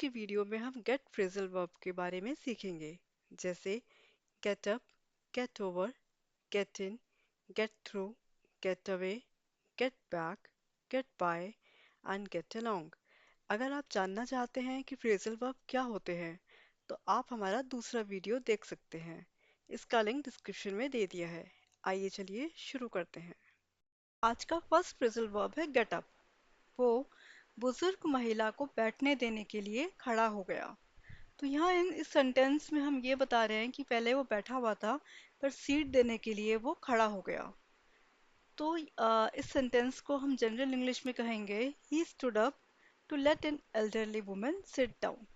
की वीडियो में हम गेट फ्रेजल वर्ब के बारे में सीखेंगे, जैसे get up, get over, get in, get through, get away, get back, get by and get along. अगर आप जानना चाहते हैं कि फ्रेजल वर्ब क्या होते हैं, तो आप हमारा दूसरा वीडियो देख सकते हैं। इसका लिंक डिस्क्रिप्शन में दे दिया है। आइए चलिए शुरू करते हैं। आज का फर्स्ट फ्रेजल वर्ब है गेट अप। वो बुजुर्ग महिला को बैठने देने के लिए खड़ा हो गया। तो यहाँ इस सेंटेंस में हम ये बता रहे हैं कि पहले वो बैठा हुआ था, पर सीट देने के लिए वो खड़ा हो गया। तो इस सेंटेंस को हम जनरल इंग्लिश में कहेंगे he stood up to let an elderly woman sit down.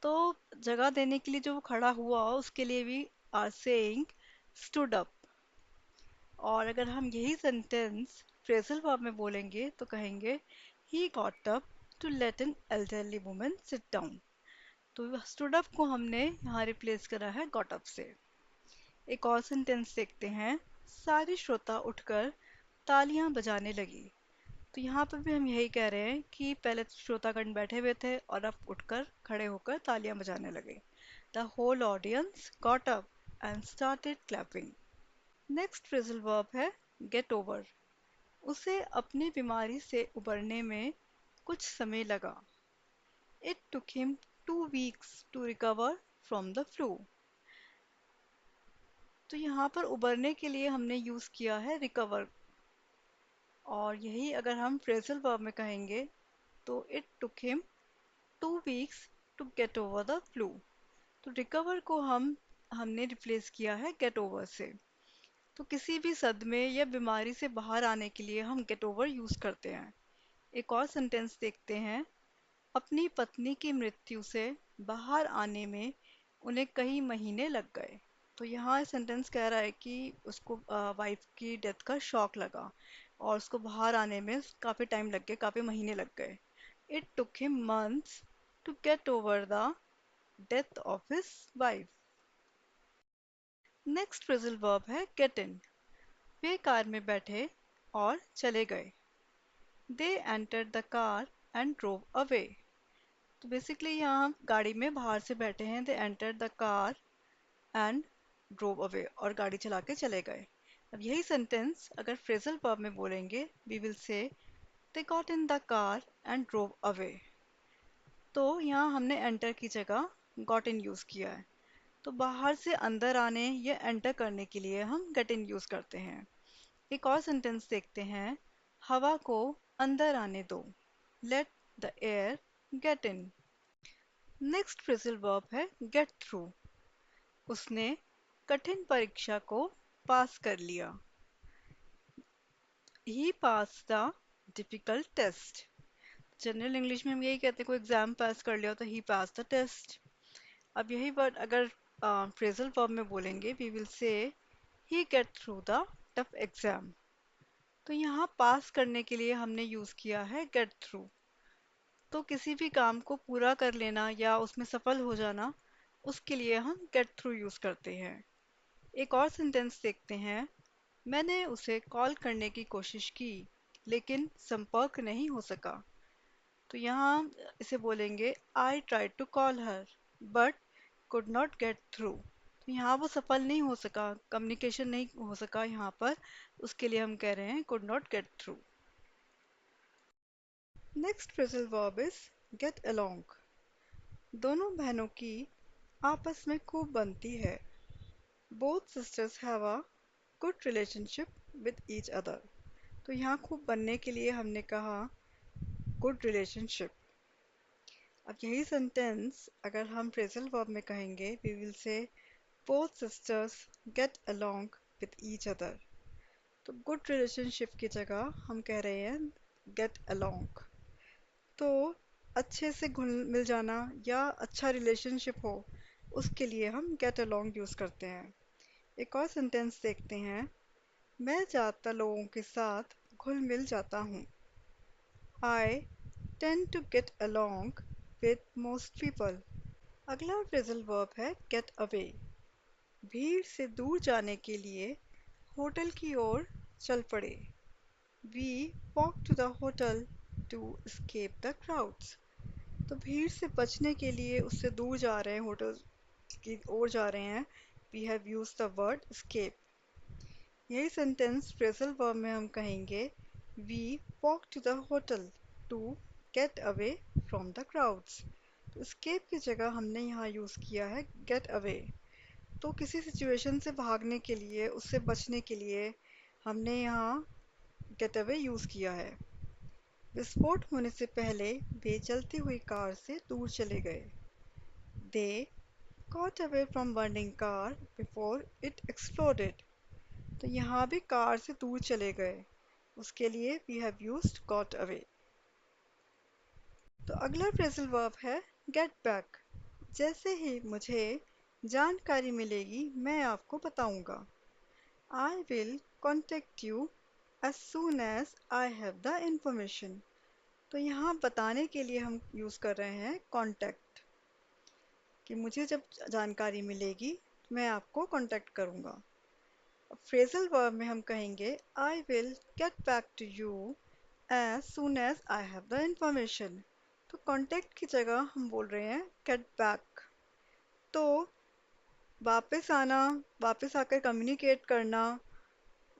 तो जगह देने के लिए जो वो खड़ा हुआ उसके लिए भी आर सेइंग स्टूड अप। और अगर हम यही सेंटेंस फ्रेजल वर्ब में बोलेंगे तो कहेंगे he got up to let an elderly woman sit down. तो स्टूड अप को हमने यहाँ रिप्लेस करा है गॉट अप से। एक और सेंटेंस देखते हैं। सारे श्रोता उठकर तालियां बजाने लगी। तो यहाँ पर भी हम यही कह रहे हैं कि पहले श्रोतागण बैठे हुए थे और अब उठकर खड़े होकर तालियां बजाने लगे। The whole audience got up and started clapping. Next phrasal verb है गेट ओवर। उसे अपनी बीमारी से उबरने में कुछ समय लगा। It took him 2 weeks to recover from the flu. तो यहाँ पर उबरने के लिए हमने यूज किया है रिकवर। और यही अगर हम फ्रेजल वर्ब में कहेंगे तो it took him 2 weeks to get over the flu. तो रिकवर को हमने रिप्लेस किया है गेट ओवर से। तो किसी भी सदमे या बीमारी से बाहर आने के लिए हम गेट ओवर यूज करते हैं। एक और सेंटेंस देखते हैं। अपनी पत्नी की मृत्यु से बाहर आने में उन्हें कई महीने लग गए। तो यहाँ सेंटेंस कह रहा है कि उसको वाइफ की डेथ का शॉक लगा और उसको बाहर आने में काफ़ी टाइम लग गया, काफ़ी महीने लग गए। It took him months to get over the death of his wife. Next phrasal verb है गेट इन। वे कार में बैठे और चले गए। They entered the car and drove away. तो बेसिकली यहाँ हम गाड़ी में बाहर से बैठे हैं। They enter the car and drove away और गाड़ी चला के चले गए। अब यही सेंटेंस अगर फ्रेजल वर्ब में बोलेंगे we will say they got in the car and drove away. तो यहाँ हमने एंटर की जगह गॉट इन यूज किया है। तो बाहर से अंदर आने या एंटर करने के लिए हम गेट इन यूज करते हैं। एक और सेंटेंस देखते हैं। हवा को अंदर आने दो। Let the air get in. Next phrasal verb है गेट थ्रू। उसने कठिन परीक्षा को पास कर लिया। He pass the difficult test. General English में हम यही कहते हैं कोई एग्जाम पास कर लिया तो ही पास द टेस्ट। अब यही वर्ड अगर फ्रेजल वर्ब में बोलेंगे we will say he get through the tough exam. तो यहाँ पास करने के लिए हमने यूज किया है गेट थ्रू। तो किसी भी काम को पूरा कर लेना या उसमें सफल हो जाना, उसके लिए हम गेट थ्रू यूज करते हैं। एक और सेंटेंस देखते हैं। मैंने उसे कॉल करने की कोशिश की, लेकिन संपर्क नहीं हो सका। तो यहाँ इसे बोलेंगे I tried to call her but could not get through. तो यहाँ वो सफल नहीं हो सका, कम्युनिकेशन नहीं हो सका यहाँ पर, उसके लिए हम कह रहे हैं could not get through. Next phrasal verb is get along. दोनों बहनों की आपस में खूब बनती है। Both sisters have a good relationship with each other. तो यहाँ खूब बनने के लिए हमने कहा गुड रिलेशनशिप। अब यही सेंटेंस अगर हम फ्रेजल वर्ब में कहेंगे we will say both sisters get along with each other. तो गुड रिलेशनशिप की जगह हम कह रहे हैं गेट अलोंग। तो अच्छे से घुल मिल जाना या अच्छा रिलेशनशिप हो, उसके लिए हम गेट अलोंग यूज़ करते हैं। एक और सेंटेंस देखते हैं। मैं ज़्यादातर लोगों के साथ घुल मिल जाता हूँ। I tend to get along with most people। अगला फ्रेजल वर्ब है get away। भीड़ से दूर जाने के लिए होटल की ओर चल पड़े। We walk to the hotel to escape the crowds। तो भीड़ से बचने के लिए उससे दूर जा रहे हैं, होटल की ओर जा रहे हैं। We have use the word escape। यही सेंटेंस फ्रेजल वर्ब में हम कहेंगे we walk to the hotel to get away from the crowds. तो escape की जगह हमने यहाँ यूज किया है गेट अवे। तो किसी सिचुएशन से भागने के लिए, उससे बचने के लिए हमने यहाँ गेट अवे यूज किया है। विस्फोट होने से पहले वे चलती हुई कार से दूर चले गए। They got away from burning car before it exploded। तो यहाँ भी कार से दूर चले गए, उसके लिए we have used got away। तो अगला फ्रेजल वर्ब है get back। जैसे ही मुझे जानकारी मिलेगी मैं आपको बताऊंगा। I will contact you as soon as I have the information। तो यहाँ बताने के लिए हम यूज कर रहे हैं contact, कि मुझे जब जानकारी मिलेगी मैं आपको कांटेक्ट करूंगा। फ्रेजल वर्ब में हम कहेंगे I will get back to you as soon as I have the information. तो कांटेक्ट की जगह हम बोल रहे हैं गेट बैक। तो वापस आना, वापस आकर कम्युनिकेट करना,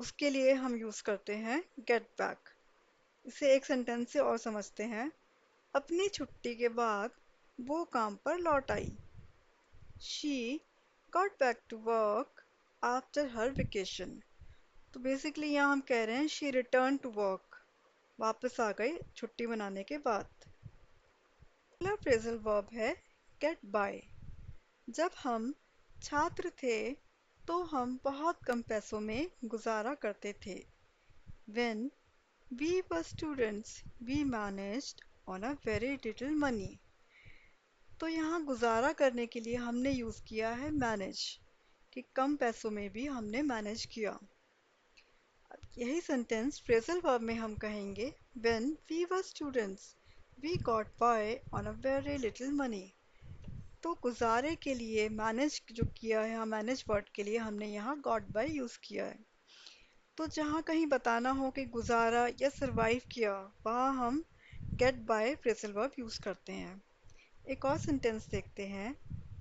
उसके लिए हम यूज करते हैं गेट बैक। इसे एक सेंटेंस से और समझते हैं। अपनी छुट्टी के बाद वो काम पर लौट आई। She got back to work after her vacation। तो बेसिकली यहाँ हम कह रहे हैं she returned to work। वापस आ गई छुट्टी मनाने के बाद। अगला फ्रेजल वर्ब है get by। जब हम छात्र थे तो हम बहुत कम पैसों में गुजारा करते थे। When we were students, we managed on a very little money। तो यहाँ गुजारा करने के लिए हमने यूज़ किया है मैनेज, कि कम पैसों में भी हमने मैनेज किया। यही सेंटेंस फ्रेजल वर्ब में हम कहेंगे when we were students we got by on a very little money। तो गुजारे के लिए मैनेज जो किया है, मैनेज वर्ड के लिए हमने यहाँ got by यूज़ किया है। तो जहाँ कहीं बताना हो कि गुजारा या सरवाइव किया, वहाँ हम get by phrasal verb use करते हैं। एक और सेंटेंस देखते हैं।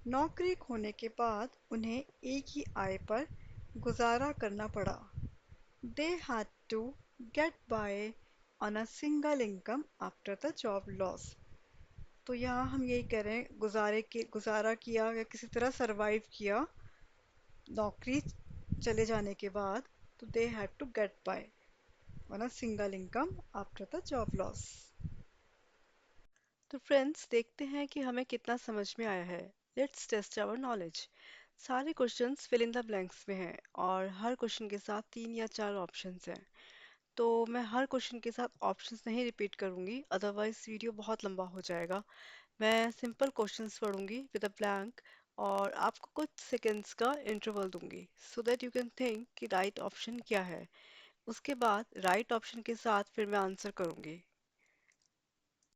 नौकरी खोने के बाद उन्हें एक ही आय पर गुजारा करना पड़ा। They had to get by on a single income after the job loss। तो यहाँ हम यही कह रहे हैं गुजारा किया या किसी तरह सरवाइव किया नौकरी चले जाने के बाद। तो they had to get by on a single income after the job loss। तो फ्रेंड्स देखते हैं कि हमें कितना समझ में आया है। Let's test our knowledge. सारे questions fill in the blanks में हैं और हर क्वेश्चन के साथ 3 या 4 ऑप्शंस हैं। तो मैं हर क्वेश्चन के साथ ऑप्शंस नहीं रिपीट करूंगी, अदरवाइज वीडियो बहुत लंबा हो जाएगा। मैं सिंपल क्वेश्चंस पढ़ूंगी विद अ ब्लैंक और आपको कुछ सेकंड्स का इंटरवल दूंगी so that you can think कि राइट ऑप्शन क्या है। उसके बाद राइट ऑप्शन के साथ फिर मैं आंसर करूंगी।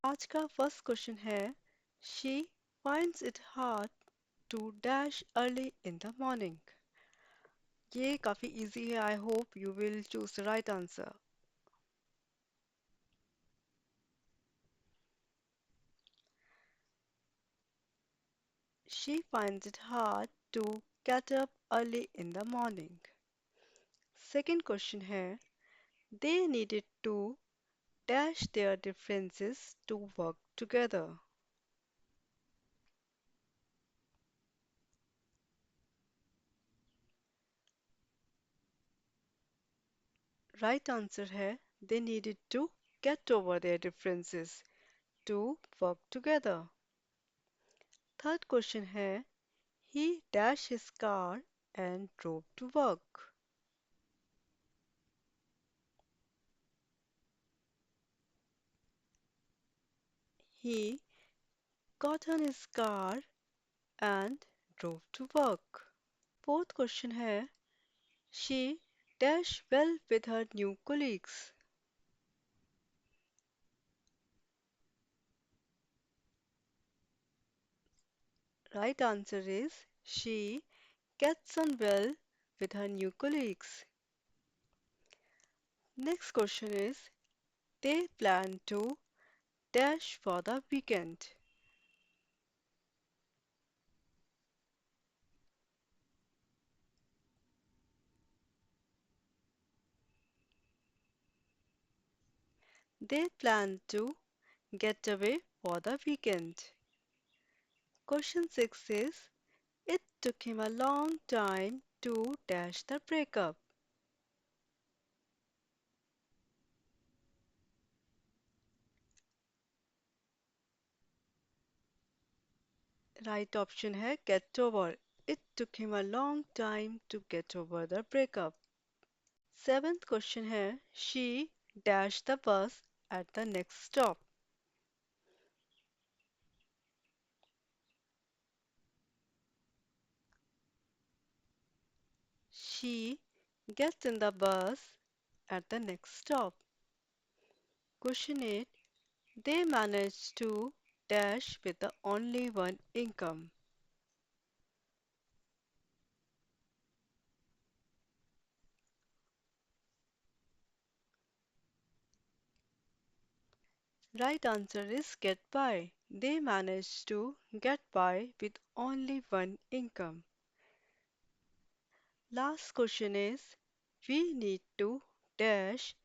आज का फर्स्ट क्वेश्चन है she finds it hard to dash early in the morning। ये काफी इजी है। I hope you will choose the right answer. She finds it hard to get up early in the morning। Second question है they needed to dash their differences to work together। Right answer है they needed to get over their differences to work together। Third question है he dashed his car and drove to work। He got on his car and drove to work। Fourth question है she dashed well with her new colleagues। Right answer is she gets on well with her new colleagues। Next question is they plan to dash for the weekend। They planned to get away for the weekend. Question 6 is it took him a long time to dash the breakup. Right option है get over. It took him a long time to get over the breakup. Seventh question है she dashed the bus at the next stop. She gets in the bus at the next stop. Question 8. They managed to dash with the only one income. Right answer is get by. They managed to get by with only one income. Last question is we need to dash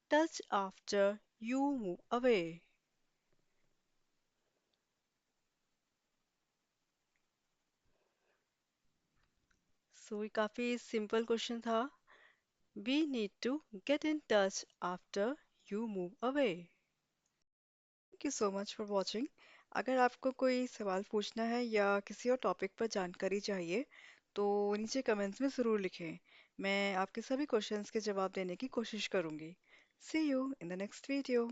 touch after you move away. So ये काफी simple question था. We need to get in touch after you move away. Thank you so much for watching. अगर आपको कोई सवाल पूछना है या किसी और टॉपिक पर जानकारी चाहिए तो नीचे कमेंट्स में ज़रूर लिखें. मैं आपके सभी क्वेश्चंस के जवाब देने की कोशिश करूंगी. See you in the next video.